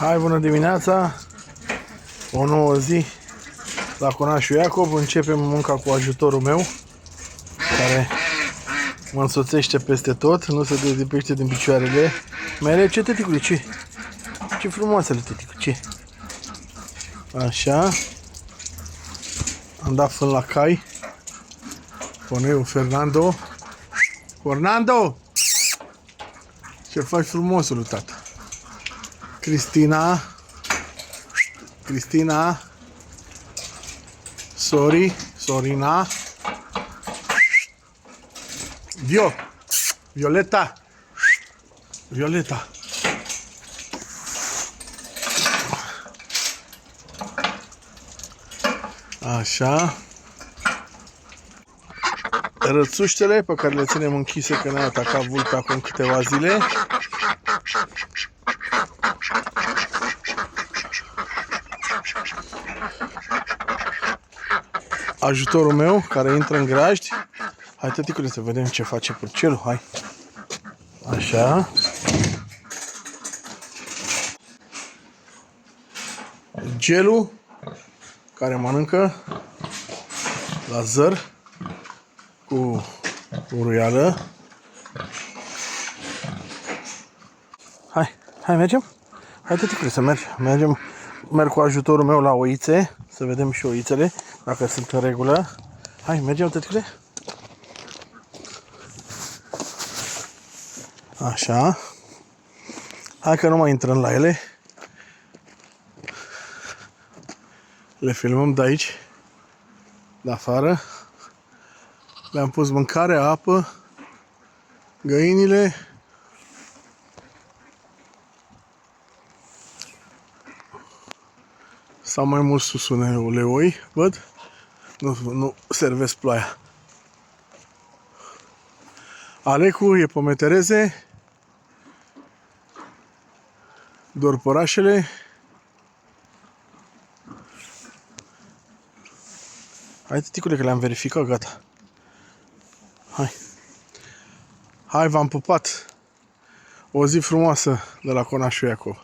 Hai, bună dimineața! O nouă zi la Conașul Iacob. Începem munca cu ajutorul meu, care mă însoțește peste tot, nu se dezlipește din picioarele mele. Ce, tăticule, ce? Ce frumoasele, tăticu, ce? Așa. Am dat fân la cai. Poneu Fernando. Fernando! Ce faci frumosul, tata? Cristina, Sorina, Violeta, așa, rățuștele pe care le ținem închise că ne-a atacat vulpea acum câteva zile. Ajutorul meu care intră în grajdi. Hai, tăticule, să vedem ce face purcelul. Hai. Așa. Gelul care mănâncă la zăr cu uruială. Hai, mergem? Hai, tăticule, să mergem. Merg cu ajutorul meu la oițe, să vedem și oițele, dacă sunt în regulă. Hai, mergem, tăticule? Așa. Hai că nu mai intrăm la ele. Le filmăm de aici, de afară. Le-am pus mâncare, apă, găinile. Sau mai mult sus unele oi, văd? Nu servesc ploaia. Alecu e pometereze. Dor părașele. Hai, tăticule, că le-am verificat, gata. Hai, v-am pupat. O zi frumoasă de la Conașul Iacob.